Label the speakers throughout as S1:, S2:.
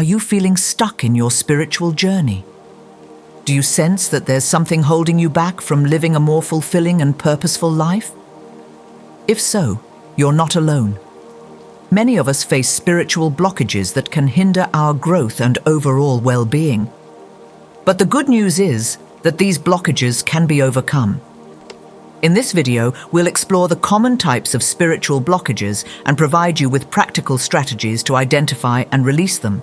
S1: Are you feeling stuck in your spiritual journey? Do you sense that there's something holding you back from living a more fulfilling and purposeful life? If so, you're not alone. Many of us face spiritual blockages that can hinder our growth and overall well-being. But the good news is that these blockages can be overcome. In this video, we'll explore the common types of spiritual blockages and provide you with practical strategies to identify and release them.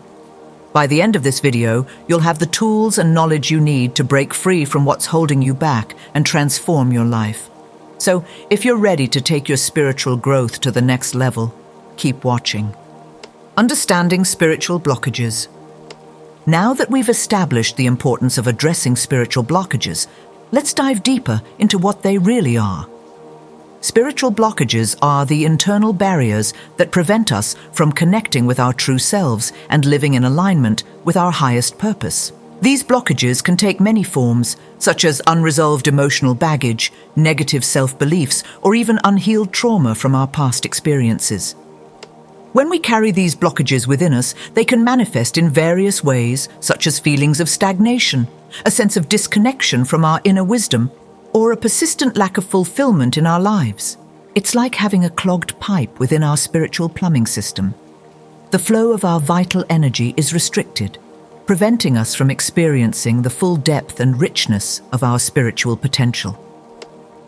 S1: By the end of this video, you'll have the tools and knowledge you need to break free from what's holding you back and transform your life. So, if you're ready to take your spiritual growth to the next level, keep watching. Understanding spiritual blockages. Now that we've established the importance of addressing spiritual blockages, let's dive deeper into what they really are. Spiritual blockages are the internal barriers that prevent us from connecting with our true selves and living in alignment with our highest purpose. These blockages can take many forms, such as unresolved emotional baggage, negative self-beliefs, or even unhealed trauma from our past experiences. When we carry these blockages within us, they can manifest in various ways, such as feelings of stagnation, a sense of disconnection from our inner wisdom, or a persistent lack of fulfillment in our lives. It's like having a clogged pipe within our spiritual plumbing system. The flow of our vital energy is restricted, preventing us from experiencing the full depth and richness of our spiritual potential.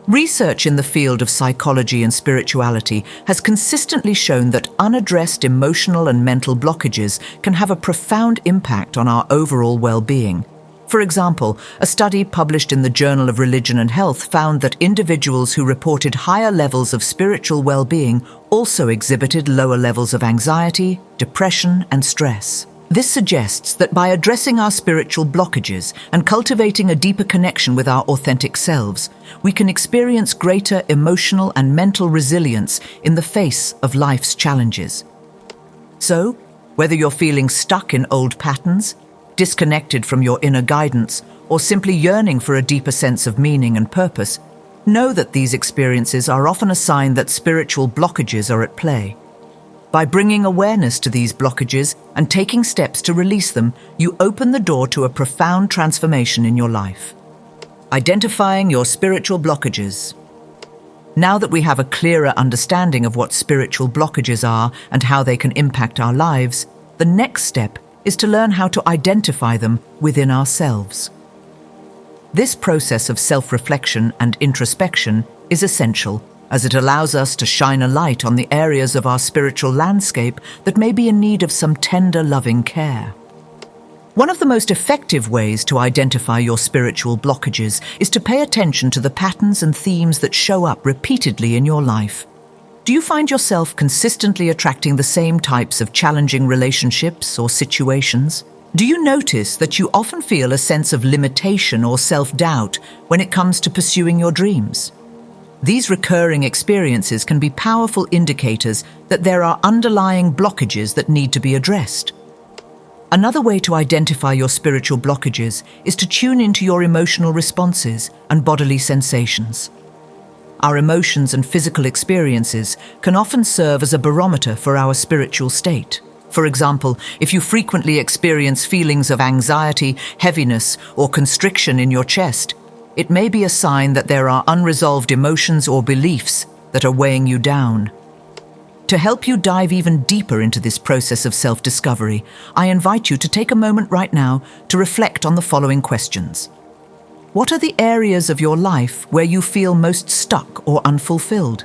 S1: Research in the field of psychology and spirituality has consistently shown that unaddressed emotional and mental blockages can have a profound impact on our overall well-being. For example, a study published in the Journal of Religion and Health found that individuals who reported higher levels of spiritual well-being also exhibited lower levels of anxiety, depression, and stress. This suggests that by addressing our spiritual blockages and cultivating a deeper connection with our authentic selves, we can experience greater emotional and mental resilience in the face of life's challenges. So, whether you're feeling stuck in old patterns, disconnected from your inner guidance, or simply yearning for a deeper sense of meaning and purpose, know that these experiences are often a sign that spiritual blockages are at play. By bringing awareness to these blockages and taking steps to release them, you open the door to a profound transformation in your life. Identifying your spiritual blockages. Now that we have a clearer understanding of what spiritual blockages are and how they can impact our lives, the next step is to learn how to identify them within ourselves. This process of self-reflection and introspection is essential, as it allows us to shine a light on the areas of our spiritual landscape that may be in need of some tender, loving care. One of the most effective ways to identify your spiritual blockages is to pay attention to the patterns and themes that show up repeatedly in your life. Do you find yourself consistently attracting the same types of challenging relationships or situations? Do you notice that you often feel a sense of limitation or self-doubt when it comes to pursuing your dreams? These recurring experiences can be powerful indicators that there are underlying blockages that need to be addressed. Another way to identify your spiritual blockages is to tune into your emotional responses and bodily sensations. Our emotions and physical experiences can often serve as a barometer for our spiritual state. For example, if you frequently experience feelings of anxiety, heaviness, or constriction in your chest, it may be a sign that there are unresolved emotions or beliefs that are weighing you down. To help you dive even deeper into this process of self-discovery, I invite you to take a moment right now to reflect on the following questions. What are the areas of your life where you feel most stuck or unfulfilled?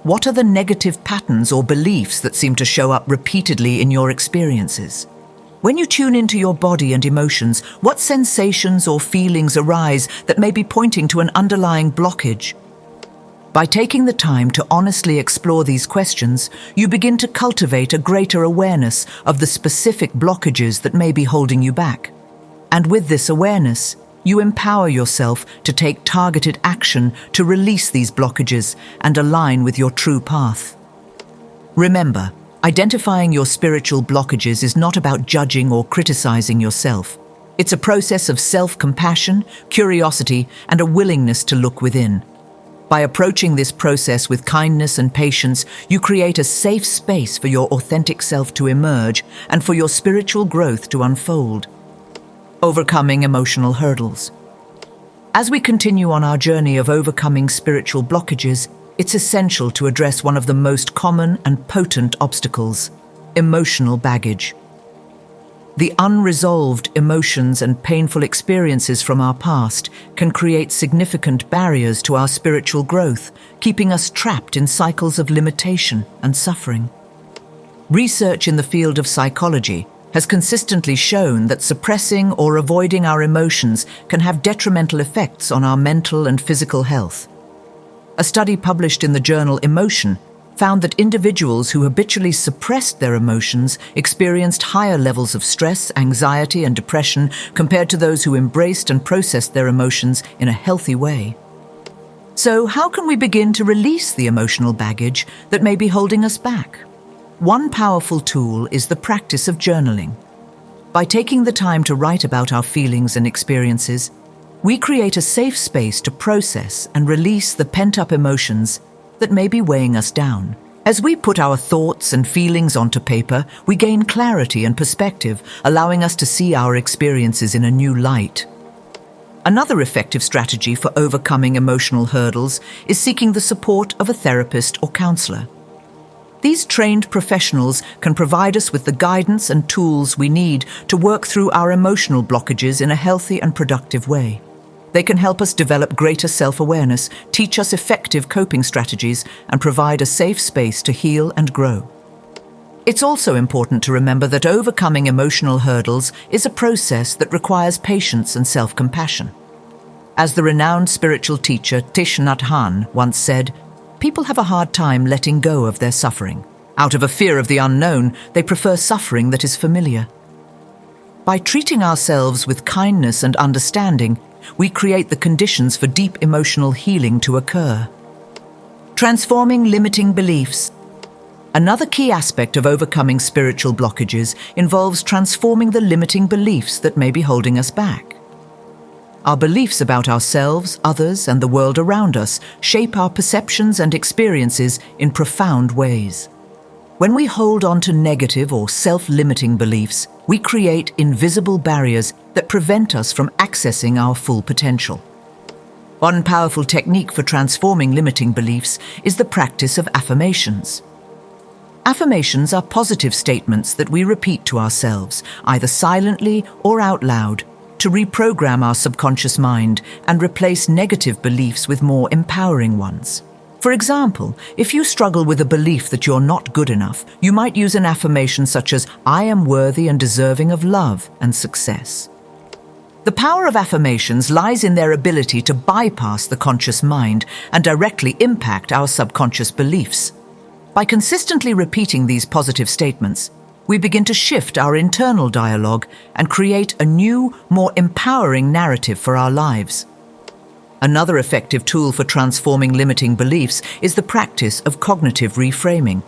S1: What are the negative patterns or beliefs that seem to show up repeatedly in your experiences? When you tune into your body and emotions, what sensations or feelings arise that may be pointing to an underlying blockage? By taking the time to honestly explore these questions, you begin to cultivate a greater awareness of the specific blockages that may be holding you back. And with this awareness, you empower yourself to take targeted action to release these blockages and align with your true path. Remember, identifying your spiritual blockages is not about judging or criticizing yourself. It's a process of self-compassion, curiosity, and a willingness to look within. By approaching this process with kindness and patience, you create a safe space for your authentic self to emerge and for your spiritual growth to unfold. Overcoming emotional hurdles. As we continue on our journey of overcoming spiritual blockages, it's essential to address one of the most common and potent obstacles: emotional baggage. The unresolved emotions and painful experiences from our past can create significant barriers to our spiritual growth, keeping us trapped in cycles of limitation and suffering. Research in the field of psychology has consistently shown that suppressing or avoiding our emotions can have detrimental effects on our mental and physical health. A study published in the journal Emotion found that individuals who habitually suppressed their emotions experienced higher levels of stress, anxiety, and depression compared to those who embraced and processed their emotions in a healthy way. So, how can we begin to release the emotional baggage that may be holding us back? One powerful tool is the practice of journaling. By taking the time to write about our feelings and experiences, we create a safe space to process and release the pent-up emotions that may be weighing us down. As we put our thoughts and feelings onto paper, we gain clarity and perspective, allowing us to see our experiences in a new light. Another effective strategy for overcoming emotional hurdles is seeking the support of a therapist or counselor. These trained professionals can provide us with the guidance and tools we need to work through our emotional blockages in a healthy and productive way. They can help us develop greater self-awareness, teach us effective coping strategies, and provide a safe space to heal and grow. It's also important to remember that overcoming emotional hurdles is a process that requires patience and self-compassion. As the renowned spiritual teacher Thich Nhat Hanh once said, "People have a hard time letting go of their suffering. Out of a fear of the unknown, they prefer suffering that is familiar." By treating ourselves with kindness and understanding, we create the conditions for deep emotional healing to occur. Transforming limiting beliefs. Another key aspect of overcoming spiritual blockages involves transforming the limiting beliefs that may be holding us back. Our beliefs about ourselves, others, and the world around us shape our perceptions and experiences in profound ways. When we hold on to negative or self-limiting beliefs, we create invisible barriers that prevent us from accessing our full potential. One powerful technique for transforming limiting beliefs is the practice of affirmations. Affirmations are positive statements that we repeat to ourselves, either silently or out loud, to reprogram our subconscious mind and replace negative beliefs with more empowering ones. For example, if you struggle with a belief that you're not good enough, you might use an affirmation such as, "I am worthy and deserving of love and success." The power of affirmations lies in their ability to bypass the conscious mind and directly impact our subconscious beliefs. By consistently repeating these positive statements, we begin to shift our internal dialogue and create a new, more empowering narrative for our lives. Another effective tool for transforming limiting beliefs is the practice of cognitive reframing.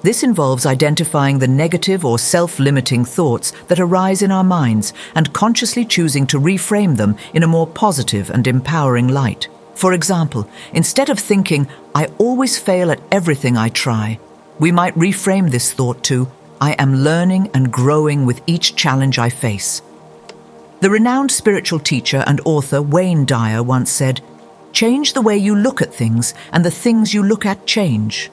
S1: This involves identifying the negative or self-limiting thoughts that arise in our minds and consciously choosing to reframe them in a more positive and empowering light. For example, instead of thinking, "I always fail at everything I try," we might reframe this thought to, "I am learning and growing with each challenge I face." The renowned spiritual teacher and author Wayne Dyer once said, "Change the way you look at things, and the things you look at change."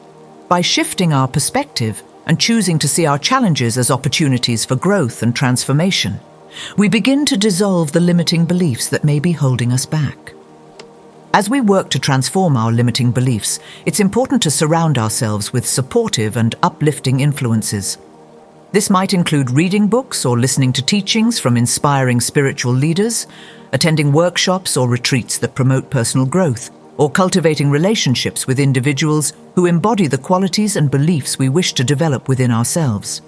S1: By shifting our perspective and choosing to see our challenges as opportunities for growth and transformation, we begin to dissolve the limiting beliefs that may be holding us back. As we work to transform our limiting beliefs, it's important to surround ourselves with supportive and uplifting influences. This might include reading books or listening to teachings from inspiring spiritual leaders, attending workshops or retreats that promote personal growth, or cultivating relationships with individuals who embody the qualities and beliefs we wish to develop within ourselves.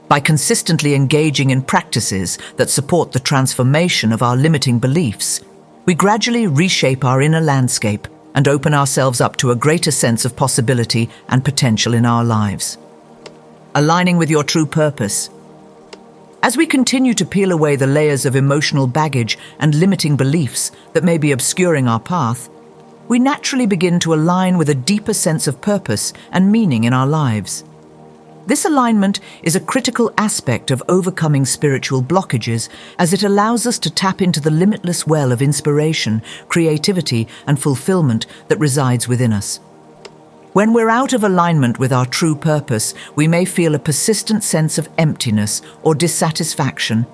S1: By consistently engaging in practices that support the transformation of our limiting beliefs, we gradually reshape our inner landscape and open ourselves up to a greater sense of possibility and potential in our lives. Aligning with your true purpose. As we continue to peel away the layers of emotional baggage and limiting beliefs that may be obscuring our path, we naturally begin to align with a deeper sense of purpose and meaning in our lives. This alignment is a critical aspect of overcoming spiritual blockages, as it allows us to tap into the limitless well of inspiration, creativity, and fulfillment that resides within us. When we're out of alignment with our true purpose, we may feel a persistent sense of emptiness or dissatisfaction,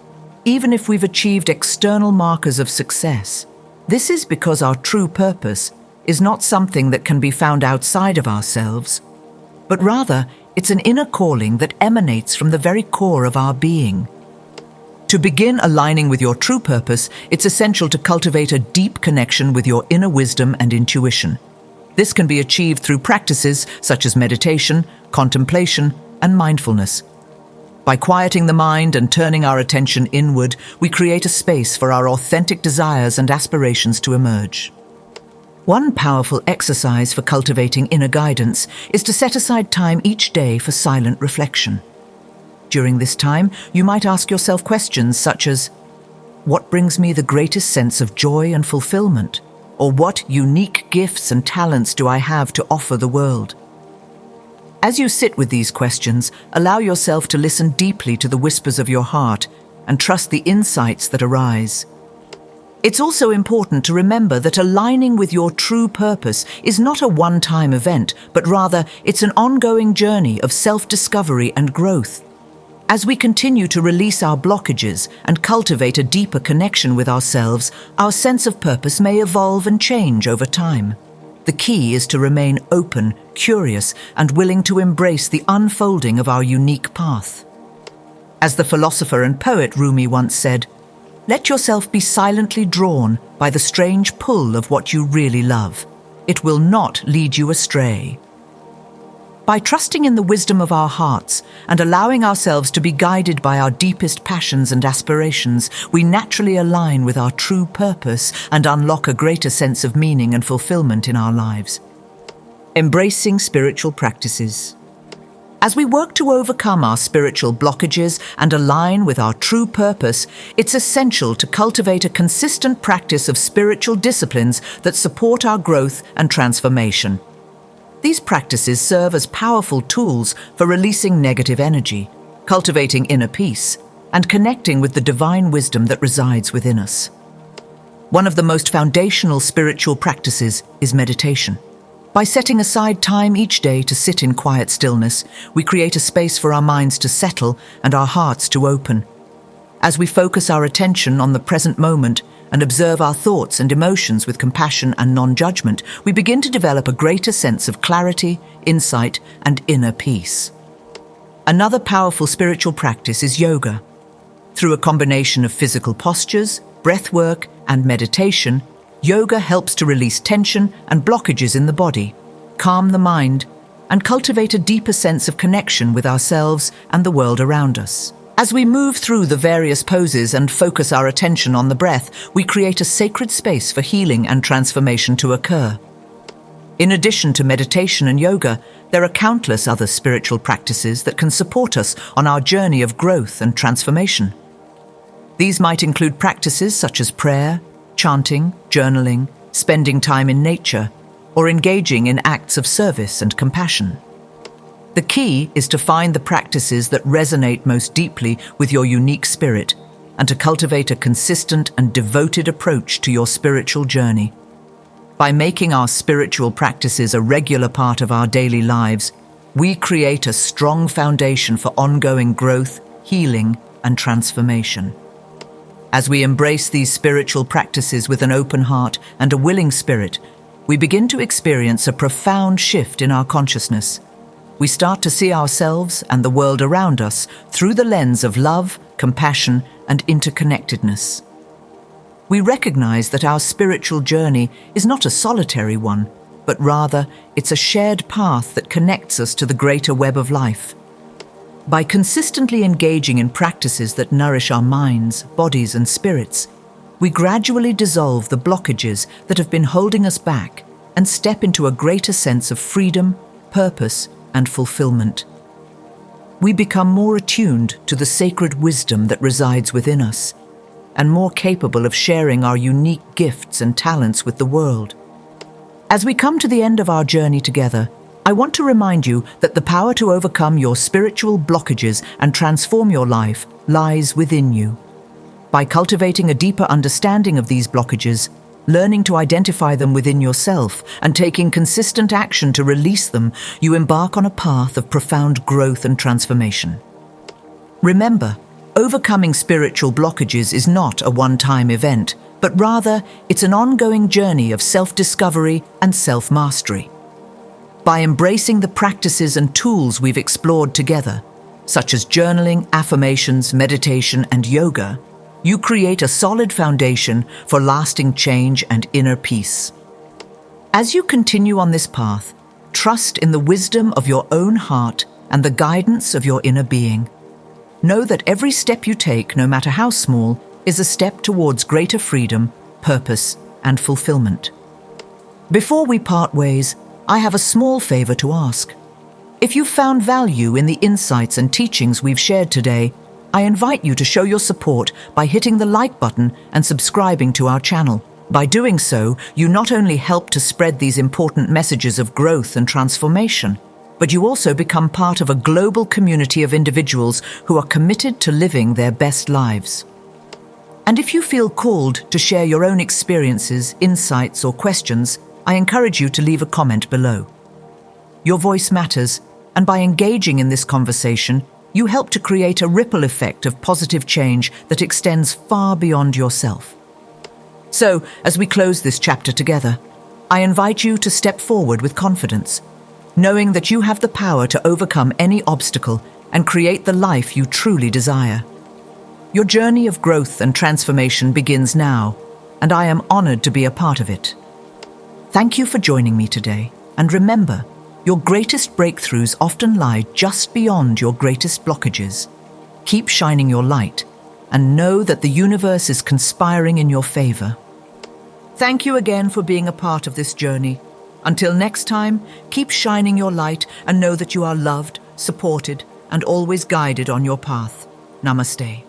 S1: even if we've achieved external markers of success. This is because our true purpose is not something that can be found outside of ourselves, but rather it's an inner calling that emanates from the very core of our being. To begin aligning with your true purpose, it's essential to cultivate a deep connection with your inner wisdom and intuition. This can be achieved through practices such as meditation, contemplation, and mindfulness. By quieting the mind and turning our attention inward, we create a space for our authentic desires and aspirations to emerge. One powerful exercise for cultivating inner guidance is to set aside time each day for silent reflection. During this time, you might ask yourself questions such as, what brings me the greatest sense of joy and fulfillment? Or what unique gifts and talents do I have to offer the world? As you sit with these questions, allow yourself to listen deeply to the whispers of your heart and trust the insights that arise. It's also important to remember that aligning with your true purpose is not a one-time event, but rather it's an ongoing journey of self-discovery and growth. As we continue to release our blockages and cultivate a deeper connection with ourselves, our sense of purpose may evolve and change over time. The key is to remain open, curious, and willing to embrace the unfolding of our unique path. As the philosopher and poet Rumi once said, "Let yourself be silently drawn by the strange pull of what you really love. It will not lead you astray." By trusting in the wisdom of our hearts and allowing ourselves to be guided by our deepest passions and aspirations, we naturally align with our true purpose and unlock a greater sense of meaning and fulfillment in our lives. Embracing spiritual practices. As we work to overcome our spiritual blockages and align with our true purpose, it's essential to cultivate a consistent practice of spiritual disciplines that support our growth and transformation. These practices serve as powerful tools for releasing negative energy, cultivating inner peace, and connecting with the divine wisdom that resides within us. One of the most foundational spiritual practices is meditation. By setting aside time each day to sit in quiet stillness, we create a space for our minds to settle and our hearts to open. As we focus our attention on the present moment and observe our thoughts and emotions with compassion and non-judgment, we begin to develop a greater sense of clarity, insight, and inner peace. Another powerful spiritual practice is yoga. Through a combination of physical postures, breath work, and meditation, yoga helps to release tension and blockages in the body, calm the mind, and cultivate a deeper sense of connection with ourselves and the world around us. As we move through the various poses and focus our attention on the breath, we create a sacred space for healing and transformation to occur. In addition to meditation and yoga, there are countless other spiritual practices that can support us on our journey of growth and transformation. These might include practices such as prayer, chanting, journaling, spending time in nature, or engaging in acts of service and compassion. The key is to find the practices that resonate most deeply with your unique spirit and to cultivate a consistent and devoted approach to your spiritual journey. By making our spiritual practices a regular part of our daily lives, we create a strong foundation for ongoing growth, healing, and transformation. As we embrace these spiritual practices with an open heart and a willing spirit, we begin to experience a profound shift in our consciousness. We start to see ourselves and the world around us through the lens of love, compassion, and interconnectedness. We recognize that our spiritual journey is not a solitary one, but rather it's a shared path that connects us to the greater web of life. By consistently engaging in practices that nourish our minds, bodies, and spirits, we gradually dissolve the blockages that have been holding us back and step into a greater sense of freedom, purpose, and fulfillment. We become more attuned to the sacred wisdom that resides within us and more capable of sharing our unique gifts and talents with the world. As we come to the end of our journey together, I want to remind you that the power to overcome your spiritual blockages and transform your life lies within you. By cultivating a deeper understanding of these blockages, learning to identify them within yourself, and taking consistent action to release them, you embark on a path of profound growth and transformation. Remember, overcoming spiritual blockages is not a one-time event, but rather it's an ongoing journey of self-discovery and self-mastery. By embracing the practices and tools we've explored together, such as journaling, affirmations, meditation, and yoga, you create a solid foundation for lasting change and inner peace. As you continue on this path, trust in the wisdom of your own heart and the guidance of your inner being. Know that every step you take, no matter how small, is a step towards greater freedom, purpose, and fulfillment. Before we part ways, I have a small favor to ask. If you found value in the insights and teachings we've shared today, I invite you to show your support by hitting the like button and subscribing to our channel. By doing so, you not only help to spread these important messages of growth and transformation, but you also become part of a global community of individuals who are committed to living their best lives. And if you feel called to share your own experiences, insights, or questions, I encourage you to leave a comment below. Your voice matters, and by engaging in this conversation, you help to create a ripple effect of positive change that extends far beyond yourself. So, as we close this chapter together, I invite you to step forward with confidence, knowing that you have the power to overcome any obstacle and create the life you truly desire. Your journey of growth and transformation begins now, and I am honored to be a part of it. Thank you for joining me today, and remember, your greatest breakthroughs often lie just beyond your greatest blockages. Keep shining your light, and know that the universe is conspiring in your favor. Thank you again for being a part of this journey. Until next time, keep shining your light and know that you are loved, supported, and always guided on your path. Namaste.